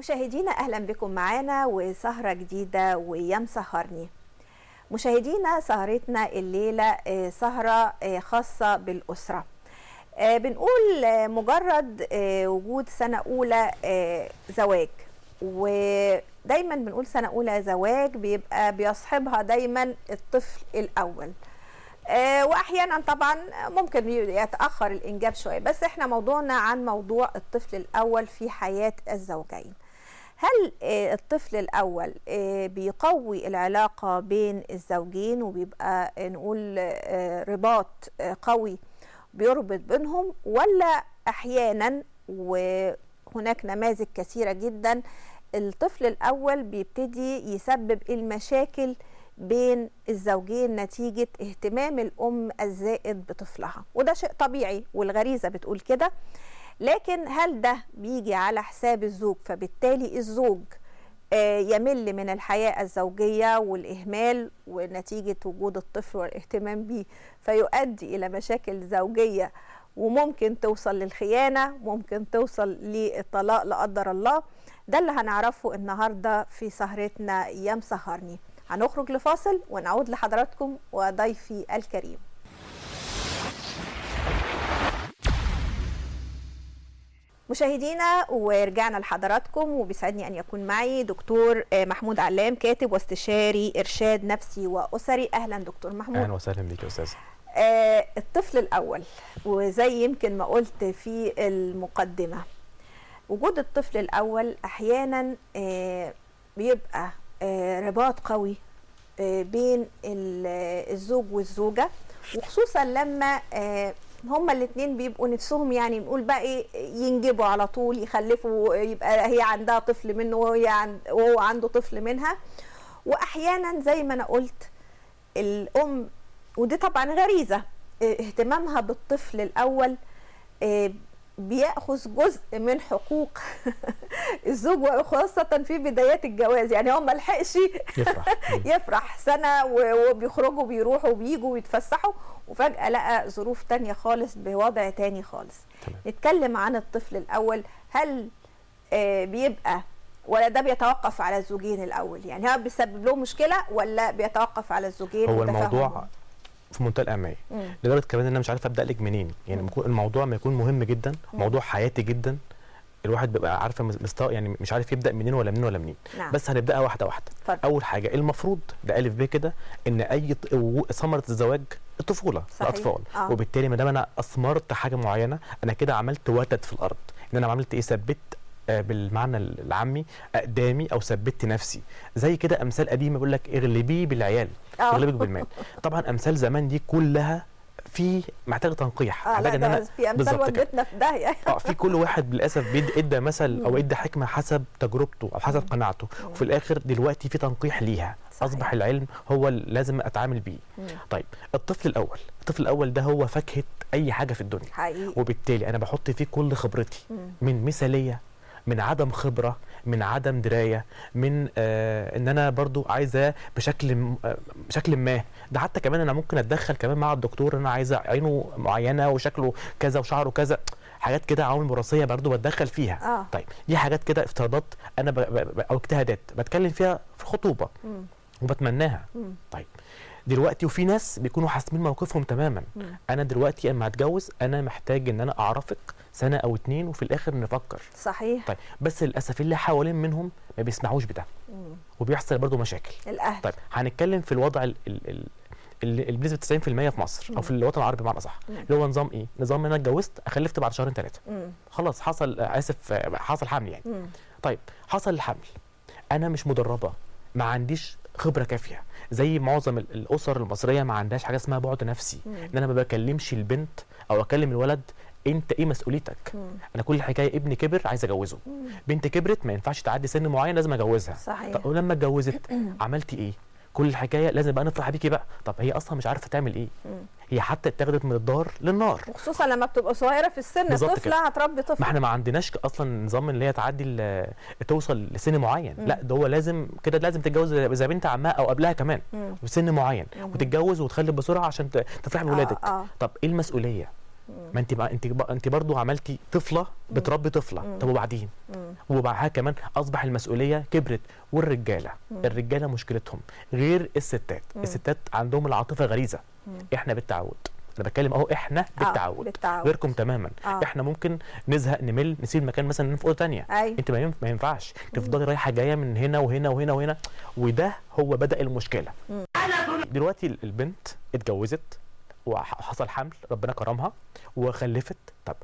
مشاهدينا أهلا بكم معانا وسهرة جديدة ويا مسهرني. مشاهدينا سهرتنا الليلة سهرة خاصة بالأسرة. بنقول مجرد وجود سنة أولى زواج، ودايما بنقول سنة أولى زواج بيبقى بيصحبها دايما الطفل الأول، واحيانا طبعا ممكن يتاخر الانجاب شويه، بس احنا موضوعنا عن موضوع الطفل الاول في حياه الزوجين. هل الطفل الاول بيقوي العلاقه بين الزوجين وبيبقى نقول رباط قوي بيربط بينهم، ولا احيانا وهناك نماذج كثيره جدا الطفل الاول بيبتدي يسبب المشاكل بين الزوجين نتيجة اهتمام الأم الزائد بطفلها، وده شيء طبيعي والغريزة بتقول كده، لكن هل ده بيجي على حساب الزوج فبالتالي الزوج يمل من الحياة الزوجية والإهمال ونتيجة وجود الطفل والاهتمام به فيؤدي إلى مشاكل زوجية وممكن توصل للخيانة، ممكن توصل للطلاق لا قدر الله؟ ده اللي هنعرفه النهاردة في سهرتنا يا مسهرني. هنخرج لفاصل ونعود لحضراتكم وضيفي الكريم. مشاهدينا ورجعنا لحضراتكم، وبيسعدني أن يكون معي دكتور محمود علام، كاتب واستشاري إرشاد نفسي وأسري. أهلا دكتور محمود. أهلا وسهلا بك يا أستاذ. الطفل الأول، وزي يمكن ما قلت في المقدمة، وجود الطفل الأول أحيانا بيبقى رباط قوي بين الزوج والزوجة، وخصوصا لما هما الاثنين بيبقوا نفسهم يعني نقول بقى ايه ينجبوا على طول، يخلفوا، يبقى هي عندها طفل منه وهو عنده طفل منها. واحيانا زي ما انا قلت الام، ودي طبعا غريزة، اهتمامها بالطفل الاول بيأخذ جزء من حقوق الزوج، وخاصة في بدايات الجواز. يعني هو ما لحقش يفرح سنة وبيخرجوا بيروحوا وبييجوا ويتفسحوا، وفجأة لقى ظروف تانية خالص بوضع تاني خالص. نتكلم عن الطفل الأول. هل بيبقى ولا ده بيتوقف على الزوجين الأول؟ يعني هو بيسبب له مشكلة ولا بيتوقف على الزوجين؟ هو الموضوع في منتهى الاهميه، لدرجه كمان ان انا مش عارف ابدا لك منين. يعني الموضوع ما يكون مهم جدا، موضوع حياتي جدا، الواحد بيبقى عارفه يعني مش عارف يبدا منين ولا منين ولا منين. بس هنبداها واحده واحده. اول حاجه المفروض ده الف ب كده ان اي ثمره الزواج الطفوله، الاطفال. وبالتالي ما دام انا اثمرت حاجه معينه، انا كده عملت وتد في الارض. ان انا عملت ايه؟ ثبت بالمعنى العامي اقدامي او ثبت نفسي. زي كده امثال قديمه بيقول لك اغلبيه بالعيال اغلبك بالمال. طبعا امثال زمان دي كلها في محتاجه تنقيح، محتاجه ان انا في امثال ودتنا في داهيه. في كل واحد للاسف ادى مثل او ادى حكمه حسب تجربته او حسب قناعته، وفي الاخر دلوقتي في تنقيح ليها. اصبح العلم هو لازم اتعامل بيه. طيب الطفل الاول ده هو فاكهه اي حاجه في الدنيا حقيقي. وبالتالي انا بحط فيه كل خبرتي، من مثاليه، من عدم خبرة، من عدم دراية، من ان انا برضو عايزة بشكل ما. ده حتى كمان انا ممكن اتدخل كمان مع الدكتور، انا عايزة عينه معينة وشكله كذا وشعره كذا، حاجات كده عوامل وراثية برضو بتدخل فيها. طيب دي حاجات كده افتراضات انا او اجتهادات بتكلم فيها في الخطوبة وبتمناها. طيب دلوقتي وفي ناس بيكونوا حاسمين موقفهم تماما. انا دلوقتي اما اتجوز انا محتاج ان انا اعرفك سنه او اتنين وفي الاخر نفكر. صحيح. طيب بس للاسف اللي حوالين منهم ما بيسمعوش بده، وبيحصل برضو مشاكل. الاهل. طيب هنتكلم في الوضع اللي بنسبه 90% في مصر او في الوطن العربي بمعنى اصح، اللي هو نظام ايه؟ نظام ان انا اتجوزت خلفت بعد شهرين ثلاثه، خلاص حصل حمل يعني. طيب حصل الحمل، انا مش مدربه، ما عنديش خبره كافيه. زي معظم الاسر المصريه ما عندهاش حاجه اسمها بعد نفسي، ان انا ما بكلمش البنت او اكلم الولد انت ايه مسؤوليتك. انا كل حكايه ابني كبر عايز اجوزه، بنت كبرت ما ينفعش تعدي سن معين لازم اجوزها. صحيح. طب ولما اتجوزت عملتي ايه؟ كل الحكايه لازم بقى نفرح بيكي بقى. طب هي اصلا مش عارفه تعمل ايه، هي حتى اتاخدت من الدار للنار، وخصوصا لما بتبقى صغيره في السن، طفله هتربي طفل. ما احنا ما عندناش اصلا نظام اللي هي تعدي توصل لسن معين. لا ده هو لازم كده، لازم تتجوز زي بنت عمها او قبلها كمان بسن معين، وتتجوز وتخلف بسرعه عشان تفرح بولادك. طب ايه المسؤوليه؟ ما انت برضو عملتي طفله بتربي طفله. طب وبعدين؟ وبعدها كمان اصبح المسؤوليه كبرت. والرجاله الرجاله مشكلتهم غير الستات. الستات عندهم العاطفه غريزه. احنا بالتعود، انا بتكلم اهو، احنا بالتعود. غيركم تماما. احنا ممكن نزهق نمل نسيب المكان مثلا ننام في اوضه ثانيه. انت ما ينفعش تفضلي رايحه جايه من هنا وهنا وهنا وهنا، وده هو بدا المشكله. دلوقتي البنت اتجوزت وحصل حمل، ربنا كرمها وخلفت. طب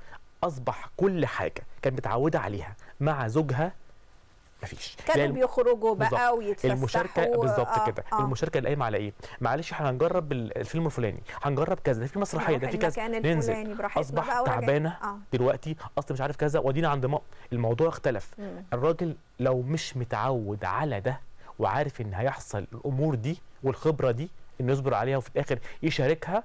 اصبح كل حاجه كانت متعوده عليها مع زوجها مفيش. كانوا بيخرجوا بقى ويتفسحوا. المشاركه بالظبط كده. المشاركه اللي قايمه على ايه؟ معلش احنا هنجرب الفيلم الفلاني، هنجرب كذا، ده في مسرحيه، ده في كذا، ننزل. اصبح تعبانه دلوقتي، اصل مش عارف كذا، ودينا عند الموضوع اختلف. الراجل لو مش متعود على ده وعارف ان هيحصل الامور دي والخبره دي انه يصبر عليها وفي الاخر يشاركها،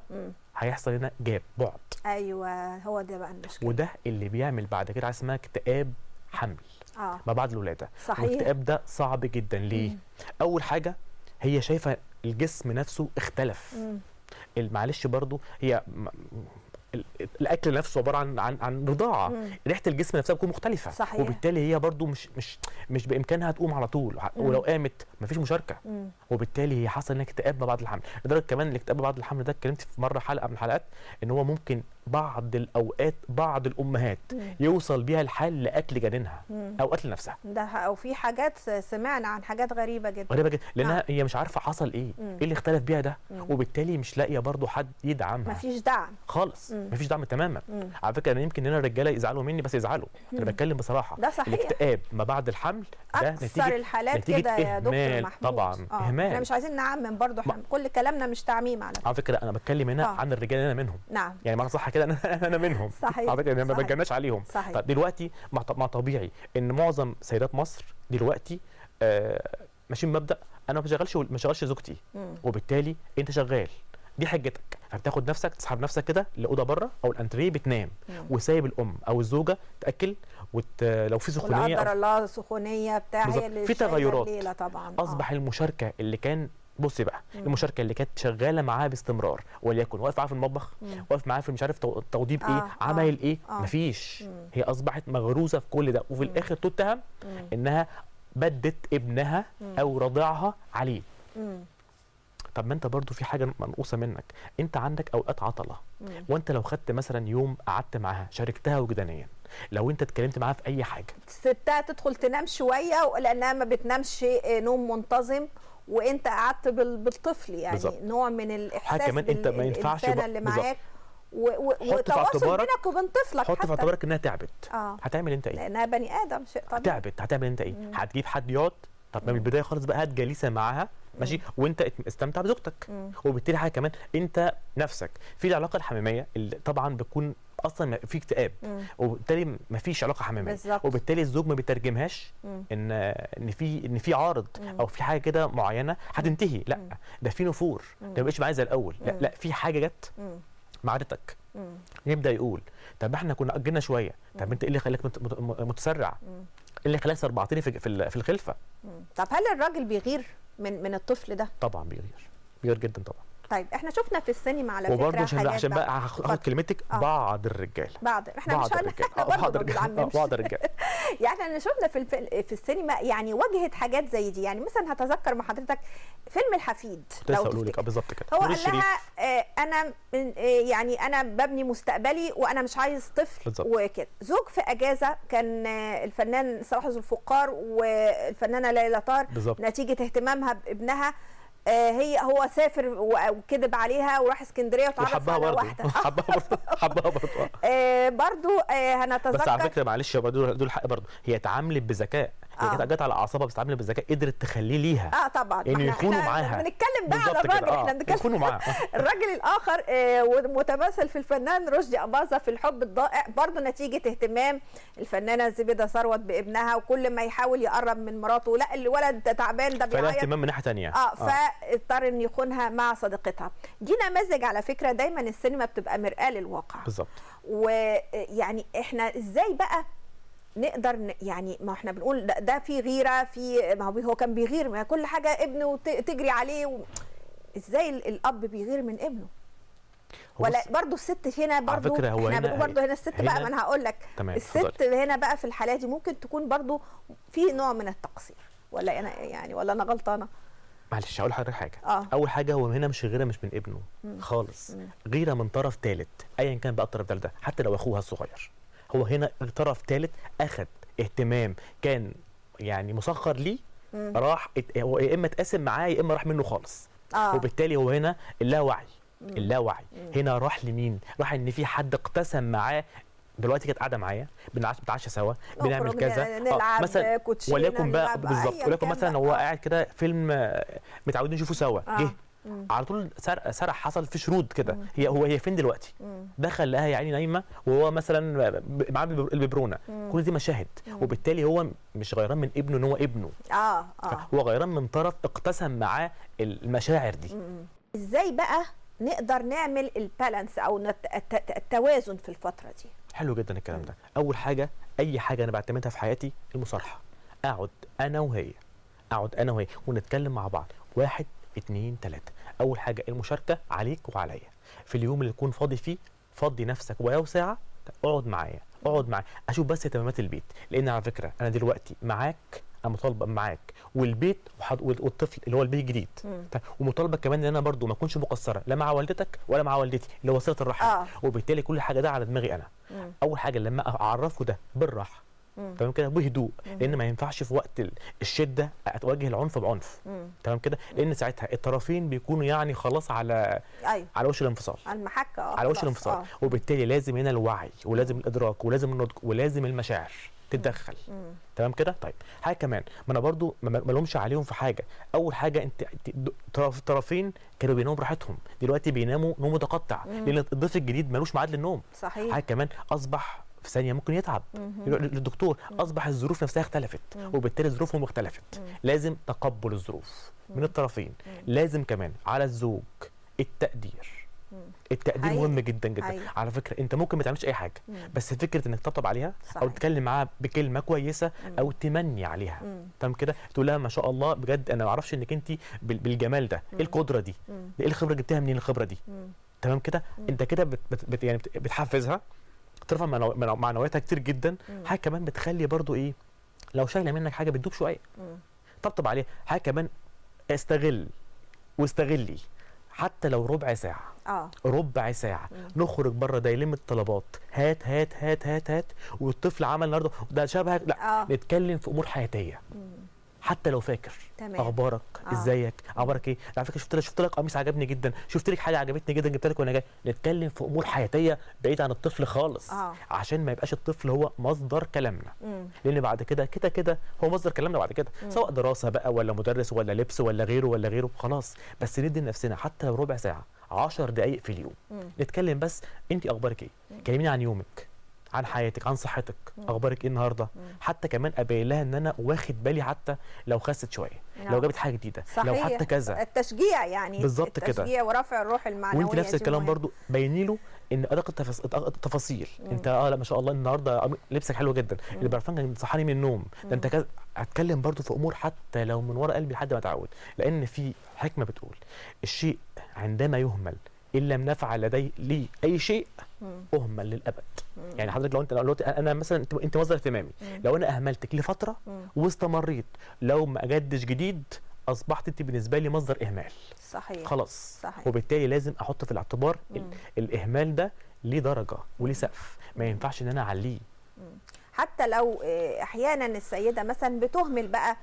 هيحصل هنا جاب بعد. ايوه، هو ده بقى المشكله. وده اللي بيعمل بعد كده اسمها اكتئاب حمل ما بعد الولاده. صحيح. والاكتئاب ده صعب جدا. ليه؟ اول حاجه هي شايفه الجسم نفسه اختلف. معلش برضو هي الاكل نفسه عباره عن رضاعه. ريحه الجسم نفسها بتكون مختلفه. صحيح. وبالتالي هي برضو مش بامكانها تقوم على طول، ولو قامت مفيش مشاركه. وبالتالي هي حصل لها اكتئاب ما بعد الحمل. لدرجه كمان الاكتئاب ما بعد الحمل ده اتكلمت في مره حلقه من الحلقات ان هو ممكن بعض الاوقات بعض الامهات يوصل بيها الحال لاكل جنينها او قتل نفسها. ده او في حاجات سمعنا عن حاجات غريبه جدا لانها هي مش عارفه حصل ايه اللي اختلف بيها ده. وبالتالي مش لاقيه برضو حد يدعمها. مفيش دعم خالص. مفيش دعم تماما. على فكره انا يمكن هنا الرجاله يزعلوا مني، بس يزعلوا. انا بتكلم بصراحه. ده صحيح. الاكتئاب ما بعد الحمل ده اكثر الحالات كده يا دكتور محمود. طبعا اهمال. احنا مش عايزين نعمم برضو، كل كلامنا مش تعميم على فكره. انا بتكلم هنا عن الرجال، انا منهم. نعم. يعني معنى صح كده انا منهم. صحيح. على فكره ما بتجناش عليهم. صحيح. طب دلوقتي ما طبيعي ان معظم سيدات مصر دلوقتي ماشيين مبدا انا ما بشغلش زوجتي. وبالتالي انت شغال، دي حجتك. فبتاخد نفسك تسحب نفسك كده لاوضه بره او الانتريه بتنام، وسايب الام او الزوجه تاكل لو في سخونيه لا قدر الله سخونيه بتاع هي اللي في تغيرات. طبعا اصبح المشاركه اللي كان بصي بقى المشاركه اللي كانت شغاله معاه باستمرار، وليكن واقف معاه في المطبخ، واقف معاه في مش عارف توضيب ايه، عمايل ايه، مفيش. هي اصبحت مغروزه في كل ده، وفي الاخر تتهم انها بدت ابنها او رضعها عليه. طب ما انت برضو في حاجه منقوصه منك. انت عندك اوقات عطله، وانت لو خدت مثلا يوم قعدت معاها شاركتها وجدانيا، لو انت اتكلمت معاها في اي حاجه، سبتها تدخل تنام شويه لانها ما بتنامش نوم منتظم، وانت قعدت بالطفل يعني بالزبط. نوع من الاحساس كمان انت ما ينفعش اللي معاك وتواصل بينك وبين طفلك. حط في اعتبارك انها تعبت. هتعمل انت ايه؟ لانها بني ادم، شيء طبيعي. تعبت، هتعمل انت ايه؟ هتجيب حد يقعد؟ طب من البدايه خالص بقى هات جليسه معاها، ماشي، وانت استمتع بزوجتك. وبالتالي حاجه كمان انت نفسك في العلاقه الحميميه اللي طبعا بتكون اصلا في اكتئاب، وبالتالي ما فيش علاقه حميميه. بالزبط. وبالتالي الزوج ما بيترجمهاش ان في عارض او في حاجه كده معينه هتنتهي. لا، ده في نفور، ده ما بقتش معايا زي الاول. لا في حاجه جت معرتك. يبدا يقول طب احنا كنا اجلنا شويه، طب انت ايه اللي خلاك متسرع؟ ايه اللي خلاك سربعتني في الخلفه؟ طب هل الراجل بيغير من الطفل ده؟ طبعا بيغير جدا طبعا. طيب احنا شفنا في السينما على فكره وبرضه عشان بقى هاخد كلمتك بعض الرجال. احنا مش بعض الرجال يعني احنا شفنا في السينما يعني واجهت حاجات زي دي. يعني مثلا هتذكر مع حضرتك فيلم الحفيد، لو اقول لك بالظبط كده. هو قال لها انا يعني انا ببني مستقبلي وانا مش عايز طفل وكده. زوج في اجازه كان الفنان صلاح ذو الفقار والفنانه ليلى طار، نتيجه اهتمامها بابنها هو سافر وكذب عليها وراح اسكندريه وتعرف على واحده. حبها برضه هنتذكر. بس على فكره معلش دول حق برضه، هي اتعاملت بذكاء. هي جت على اعصابها بس اتعاملت بذكاء، قدرت تخليه ليها. طبعا يعني يكونوا معاها. بنتكلم بقى على الراجل. احنا بنتكلم معاها. الراجل الاخر ومتمثل في الفنان رشدي أباظة في الحب الضائع، برضه نتيجه اهتمام الفنانه زبيده ثروت بابنها، وكل ما يحاول يقرب من مراته لا الولد تعبان ده بيعيط، فلا اهتمام من ناحيه ثانيه. فاضطر ان يخونها مع صديقتها. دي نماذج على فكره دايما السينما بتبقى مرآة للواقع. بالظبط. ويعني احنا ازاي بقى نقدر يعني ما احنا بنقول ده في غيره، في ما هو كان بيغير، ما كل حاجه ابنه تجري عليه ازاي الاب بيغير من ابنه؟ ولا برضو الست هنا برضو على فكرة هو احنا هنا بنقول برضو هنا الست بقى، ما انا هقول لك الست هنا بقى في الحالات دي ممكن تكون برضو في نوع من التقصير، ولا انا يعني ولا انا غلطانه؟ معلش هقول لحضرتك حاجه. اول حاجه هو هنا مش غيره، مش من ابنه خالص، غيره من طرف ثالث ايا كان بقى الطرف ده حتى لو اخوها الصغير. هو هنا طرف ثالث اخذ اهتمام كان يعني مسخر ليه، راح هو يا اما اتقاسم معاه يا اما راح منه خالص. وبالتالي هو هنا اللاوعي، اللاوعي هنا راح لمين؟ راح ان في حد اقتسم معاه. دلوقتي كانت قاعده معايا بنتعشى سوا، بنعمل كذا نلعب مثلا كوتشينه، وليكن بقى بالظبط، وليكن مثلا هو قاعد كده فيلم متعودين نشوفه سوا، جه على طول سرح حصل في شرود كده. هي فين دلوقتي؟ دخل لقاها يا عيني نايمه وهو مثلا معاه الببرونه. كل دي مشاهد، وبالتالي هو مش غيران من ابنه ان هو ابنه، هو غيران من طرف اقتسم معاه المشاعر دي. ازاي بقى نقدر نعمل البالانس او التوازن في الفتره دي؟ حلو جدا الكلام ده. اول حاجه، اي حاجه انا بعتمدها في حياتي المصالحه. اقعد انا وهي ونتكلم مع بعض 1 2 3. اول حاجه المشاركه عليك وعليا. في اليوم اللي تكون فاضي فيه فضي نفسك ولو ساعه، اقعد معايا اشوف بس اهتمامات البيت. لان على فكره انا دلوقتي معاك، انا مطالبه معاك والبيت والطفل اللي هو البيت الجديد، ومطالبه كمان ان انا برضو ما اكونش مقصره لا مع والدتك ولا مع والدتي اللي هو صله الرحم. وبالتالي كل حاجه ده على دماغي انا. اول حاجه لما اعرفه ده بالراحه تمام كده بهدوء، لان ما ينفعش في وقت الشده اتواجه العنف بعنف، تمام كده، لان ساعتها الطرفين بيكونوا يعني خلاص على على وش الانفصال، على المحك، على وش الانفصال. وبالتالي لازم هنا الوعي ولازم الادراك ولازم النضج ولازم المشاعر تتدخل، تمام كده. طيب حاجه كمان، ما انا برضو ما لهمش عليهم في حاجه. اول حاجه انت الطرفين كانوا بيناموا براحتهم، دلوقتي بيناموا نوم متقطع لان الضيف الجديد ملوش ميعاد للنوم. صحيح. حاجه كمان، اصبح في ثانيه ممكن يتعب يروح للدكتور. اصبح الظروف نفسها اختلفت، وبالتالي ظروفهم اختلفت. لازم تقبل الظروف من الطرفين. لازم كمان على الزوج التقدير. التقدير مهم جدا جدا. على فكره انت ممكن ما تعملش اي حاجه، بس فكره انك تطبطب عليها او تتكلم معاها بكلمه كويسه او تمني عليها، تمام كده، تقول لها ما شاء الله بجد انا ما اعرفش انك انت بالجمال ده، ايه القدره دي، ايه الخبره جبتها منين الخبره دي، تمام كده. انت كده يعني بتحفزها، ترفع معنوياتها كتير جدا. حاجه كمان بتخلي برضو ايه، لو شايله منك حاجه بتدوب شويه، طبطب عليها. حاجه كمان، واستغلي حتى لو ربع ساعه، ربع ساعه نخرج بره دايلمه الطلبات، هات هات هات هات هات، والطفل عمل النهارده ده شبهك، لا نتكلم في امور حياتيه. حتى لو فاكر اخبارك، ازيك، اخبارك ايه، على فكره شفت لك قميص عجبني جدا، شفت لك حاجه عجبتني جدا جبت لك وانا جاي. نتكلم في امور حياتيه بعيد عن الطفل خالص، عشان ما يبقاش الطفل هو مصدر كلامنا. لان بعد كده هو مصدر كلامنا بعد كده، سواء دراسه بقى ولا مدرس ولا لبس ولا غيره خلاص. بس ندي لنفسنا حتى لو ربع ساعه، 10 دقائق في اليوم نتكلم بس. انت اخبارك ايه، كلميني عن يومك، عن حياتك، عن صحتك، اخبارك ايه النهارده. حتى كمان ابين لها ان انا واخد بالي، حتى لو خست شويه، لو جابت حاجه جديده، لو حتى كذا. التشجيع يعني بالظبط كده، التشجيع ورفع الروح المعنويه. وانت نفس الكلام برضو بيني له ان ادق التفاصيل. انت لا ما شاء الله النهارده لبسك حلو جدا، البرفان كان صحاني من النوم، ده انت كذا. هتكلم برضو في امور حتى لو من ورا قلبي لحد ما اتعود. لان في حكمه بتقول الشيء عندما يهمل ان لم نفعل لديه اي شيء اهمل للابد. يعني حضرتك لو انا مثلا انت مصدر اهتمامي، لو انا اهملتك لفتره واستمريت، لو ما اجدش جديد اصبحت انت بالنسبه لي مصدر اهمال. صحيح، خلاص. صحيح. وبالتالي لازم احط في الاعتبار الاهمال ده ليه درجه وليه سقف، ما ينفعش ان انا اعليه. حتى لو احيانا السيده مثلا بتهمل بقى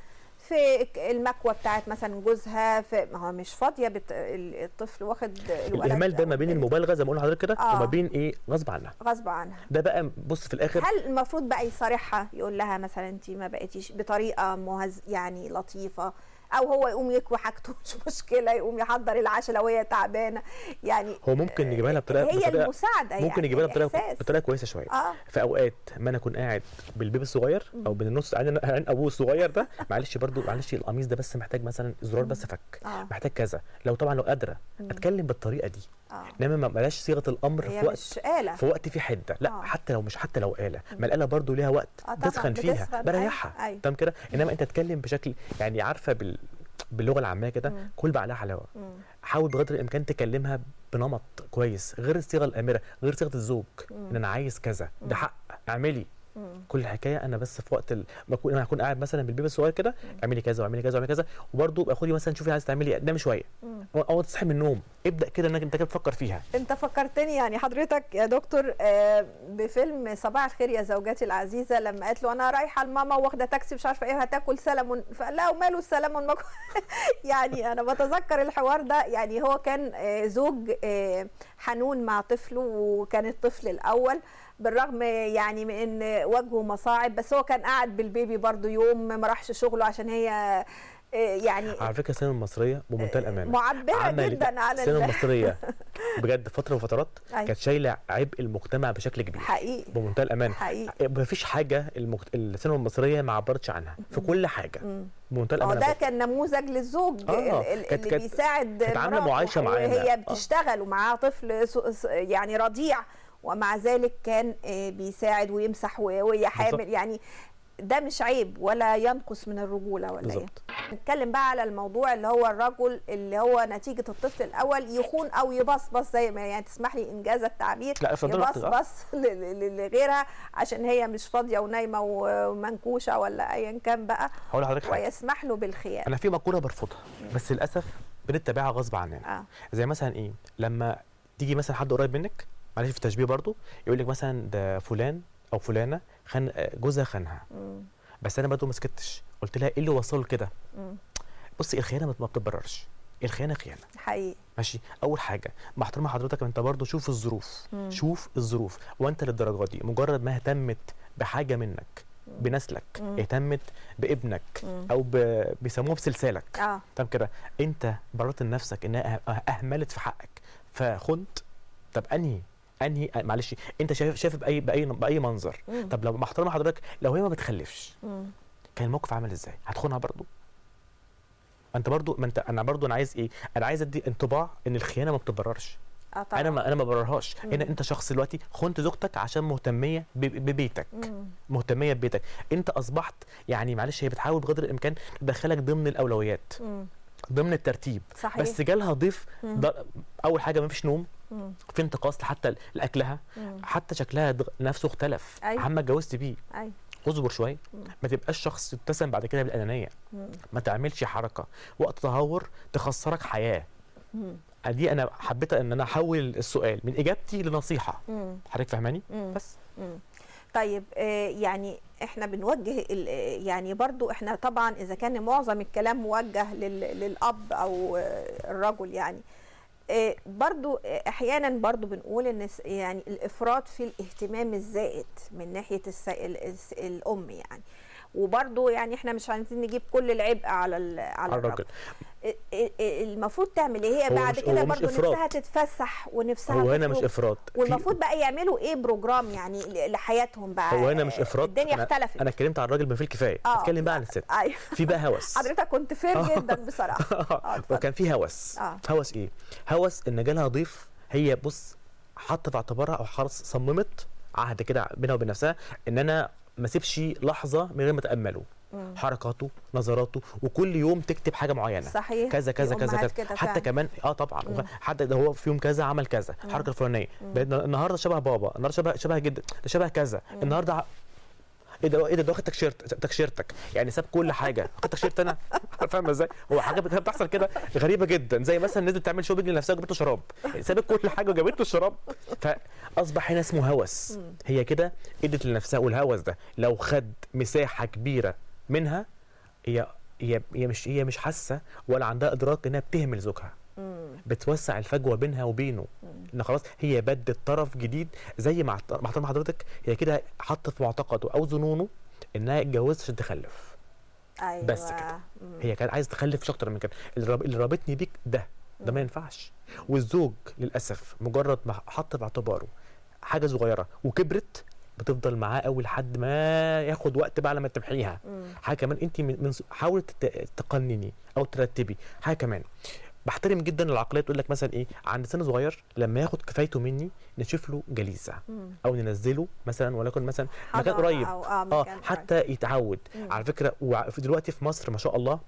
في المكوى بتاعت مثلا جوزها، ما هو مش فاضيه الطفل واخد الولد. الاهمال ده ما بين المبالغه زي ما قلنا لحضرتك كده، وما بين ايه، غصب عنها. ده بقى بص في الاخر، هل المفروض بقى يصارحها، يقول لها مثلا انت ما بقيتيش بطريقه يعني لطيفه، او هو يقوم يكوي حاجته مش مشكله، يقوم يحضر العشاء لو هي تعبانه، يعني هو ممكن يجيبها لها بطريقه، هي المساعده، ممكن يجيبها لها بطريقه كويسه شويه. في اوقات ما انا اكون قاعد بالبيبي الصغير او بالنص عن ابوه الصغير ده، معلش برضو معلش القميص ده بس محتاج مثلا زرار بس فك، محتاج كذا، لو طبعا لو قادره اتكلم بالطريقه دي. انما ما بلاش صيغه الامر في وقت في حده، لا. حتى لو آلة، ما الآلة برضو ليها وقت تسخن فيها، بريحها، تمام كده. انما انت تتكلم بشكل يعني عارفه باللغه العاميه كده، كل بقى عليها حلاوه. حاول بقدر الامكان تكلمها بنمط كويس، غير الصيغه الامره، غير صيغه الزوج ان انا عايز كذا، ده حق اعملي. كل الحكايه انا بس في وقت انا هكون قاعد مثلا بالبيبي الصغير كده، اعملي كذا واعملي كذا واعملي كذا، وبرده خدي مثلا شوفي عايزه تعملي نامي شويه او تصحي من النوم، ابدا كده انك انت كده تفكر فيها. انت فكرتني يعني حضرتك يا دكتور بفيلم صباح الخير يا زوجتي العزيزه، لما قالت له انا رايحه لماما واخده تاكسي مش عارفه ايه هتاكل سلمون، فقال لها وماله السلمون يعني انا بتذكر الحوار ده. يعني هو كان زوج حنون مع طفله، وكان الطفل الاول بالرغم يعني من ان وجهه مصاعب، بس هو كان قاعد بالبيبي برضو يوم ما راحش شغله عشان هي يعني على فكره السينما المصريه بمنتهى الامانه معبره جدا عن السينما المصريه بجد فتره وفترات أيوة. كانت شايله عبء المجتمع بشكل كبير حقيقي بمنتهى الامانه حقيقي. مفيش حاجه السينما المصريه ما عبرتش عنها في كل حاجه بمنتهى الامانه. ده كان نموذج للزوج اللي بيساعد كانت عامله معايشه معانا وهي بتشتغل ومعاها طفل يعني رضيع، ومع ذلك كان بيساعد ويمسح وهي حامل. يعني ده مش عيب ولا ينقص من الرجوله ولا بالظبط. ايه. نتكلم بقى على الموضوع اللي هو الرجل اللي هو نتيجه الطفل الاول يخون او يبصبص، زي ما يعني تسمح لي انجاز التعبير، يبصبص لغيرها عشان هي مش فاضيه ونايمه ومنكوشه ولا ايا كان بقى، هقول لحضرتك حاجه ويسمح له بالخيانه. انا في مقوله برفضها بس للاسف بنتبعها غصب عننا. زي مثلا ايه، لما تيجي مثلا حد قريب منك، معلش في التشبيه برضو، يقول لك مثلا ده فلان او فلانه جوزها خانها، بس انا برضو ما سكتش، قلت لها ايه اللي وصل كده؟ بصي الخيانه ما بتتبررش، الخيانه خيانه حقيقي. ماشي. اول حاجه مع احترام حضرتك انت برضو شوف الظروف، شوف الظروف، وانت للدرجه دي مجرد ما اهتمت بحاجه منك بنسلك، اهتمت بابنك او بيسموه بسلسالك تمام كده، انت بررت لنفسك انها اهملت في حقك فخنت. طب انهي معلش انت شايف باي منظر. طب لو مع احترام حضرتك لو هي ما بتخلفش كان الموقف عامل ازاي؟ هتخونها برضو؟ انت برضو ما انت انا عايز ايه؟ انا عايز ادي انطباع ان الخيانه ما بتتبررش. انا ما بررهاش. هنا انت شخص دلوقتي خنت زوجتك عشان مهتميه ببيتك، مهتميه ببيتك، انت اصبحت يعني معلش هي بتحاول بقدر الامكان تدخلك ضمن الاولويات، ضمن الترتيب. صحيح. بس جالها ضيف اول حاجه ما فيش نوم، في انتقاص حتى لاكلها، حتى شكلها نفسه اختلف عما اتجوزت بيه. اصبر شويه، ما تبقاش شخص تتسم بعد كده بالانانيه، ما تعملش حركه وقت تهور تخسرك حياه. دي انا حبيت ان انا احول السؤال من اجابتي لنصيحه. حضرتك فاهماني؟ بس طيب يعني احنا بنوجه يعني برضو احنا طبعا اذا كان معظم الكلام موجه للاب او الرجل، يعني برضو احيانا برضو بنقول ان يعني الافراط في الاهتمام الزائد من ناحيه الام يعني، وبرضو يعني احنا مش عايزين نجيب كل العبء على الرجل. المفروض تعمل ايه هي بعد كده؟ برضو نفسها تتفسح ونفسها هو هنا مش افراط، والمفروض بقى يعملوا ايه بروجرام يعني لحياتهم بقى. هو هنا مش افراط، الدنيا اختلفت. انا اتكلمت عن الراجل بما فيه الكفايه، اتكلم بقى عن الست. في بقى هوس. حضرتك كنت فين جدا بصراحه. وكان في هوس. هوس ايه؟ هوس ان جالها ضيف، هي بص حاطه في اعتبارها او خلاص صممت عهد كده بينها وبين نفسها ان انا ما اسيبش لحظه من غير ما اتامله، حركاته، نظراته، وكل يوم تكتب حاجه معينه. صحيح. كذا كذا كذا كذا، حتى كمان طبعا حتى ده هو في يوم كذا عمل كذا، الحركه الفلانيه، النهارده شبه بابا، النهارده شبه جدا، ده شبه كذا، النهارده ايه ده واخد تكشيرتك، يعني ساب كل حاجه، واخد تكشيرت انا فاهمه ازاي؟ هو حاجه بتحصل كده غريبه جدا، زي مثلا نزلت تعمل شوبينج لنفسها وجابت له شراب، يعني سابت كل حاجه وجابت له الشراب، فاصبح هنا اسمه هوس. هي كده ادت لنفسها، والهوس ده لو خد مساحه كبيره منها هي مش حاسه ولا عندها ادراك انها بتهمل زوجها، بتوسع الفجوه بينها وبينه، ان خلاص هي بدت طرف جديد. زي مع احترام حضرتك هي كده حاطه في معتقده او ظنونه انها اتجوزت عشان تخلف. أيوة. بس كده هي كانت عايزه تخلف مش اكتر من كده. اللي رابطني بيك ده ما ينفعش. والزوج للاسف مجرد ما حط في اعتباره حاجه صغيره وكبرت بتفضل معاه قوي لحد ما ياخد وقت بقى لما تمحيها. حاجه كمان انت حاولي تقنني او ترتبي حاجه كمان. بحترم جدا العقليه تقول لك مثلا ايه، عند سن صغير لما ياخد كفايته مني نشوف له جليسه او ننزله مثلا ولكن مثلا مكان قريب مكان حتى يتعود. على فكره ودلوقتي في مصر ما شاء الله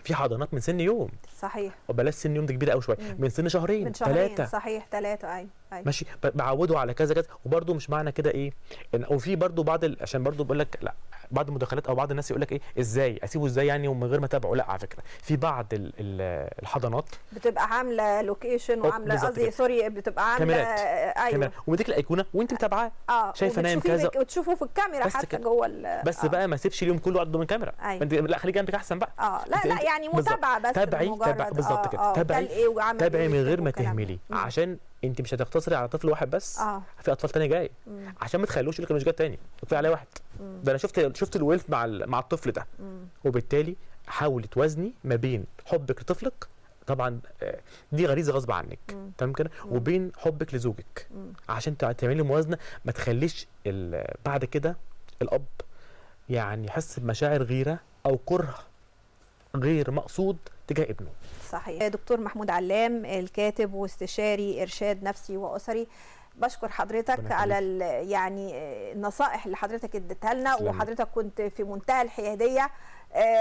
في حضانات من سن يوم، صحيح، وبلاش سن يوم، دي كبيره قوي شويه، من سن شهرين، من شهرين 3. صحيح، 3. ايوه ماشي، بعوده على كذا كذا. وبرده مش معنى كده ايه ان، او في برده بعض عشان برده بقول لك لا، بعض المداخلات او بعض الناس يقول لك ايه ازاي اسيبه ازاي يعني ومن غير ما اتابعه. لا على فكره في بعض الحضانات بتبقى عامله لوكيشن وعامله قصدي سوري بتبقى عامله ايوه كاميرا ومديك الايقونه وانت متابعاه شايفه نايم كذا وتشوفوا في الكاميرا حتى جوه بس بقى ما تسيبش اليوم كله قدام الكاميرا. انت لا خليك جنبك احسن بقى. لا يعني متابعه بس تابعي بالظبط كده. تابعي من غير ما تهملي، عشان انت مش هتقتصري على طفل واحد بس. في اطفال تاني جاي، عشان ما تخلوش يقول لك مش جاي تاني كفايه عليه واحد. ده انا شفت الويلث مع الطفل ده. وبالتالي حاولي توازني ما بين حبك لطفلك، طبعا دي غريزه غصب عنك تمام كده، وبين حبك لزوجك، عشان تعملي موازنه ما تخليش بعد كده الاب يعني يحس بمشاعر غيره او كره غير مقصود تجاه ابنه. صحيح. دكتور محمود علام، الكاتب واستشاري ارشاد نفسي واسري، بشكر حضرتك على يعني النصائح اللي حضرتك اديتها لنا، وحضرتك كنت في منتهى الحياديه،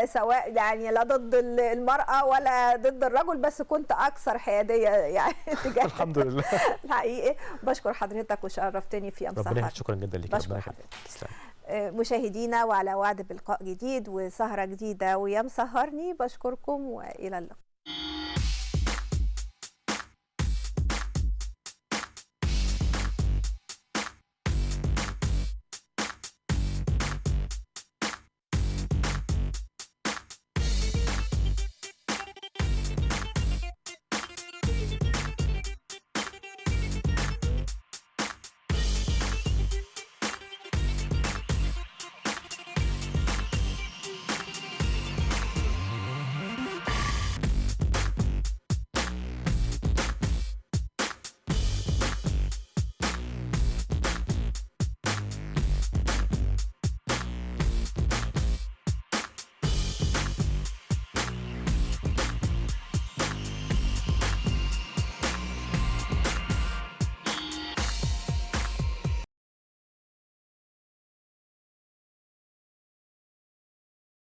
سواء يعني لا ضد المرأة ولا ضد الرجل، بس كنت أكثر حيادية يعني تجاه الحمد لله. الحقيقي بشكر حضرتك وشرفتني في أمس سهر. شكرا جدا لك. بشكر حضرتك. مشاهدينا، وعلى وعد بلقاء جديد وسهرة جديدة ويا مسهرني، بشكركم وإلى اللقاء.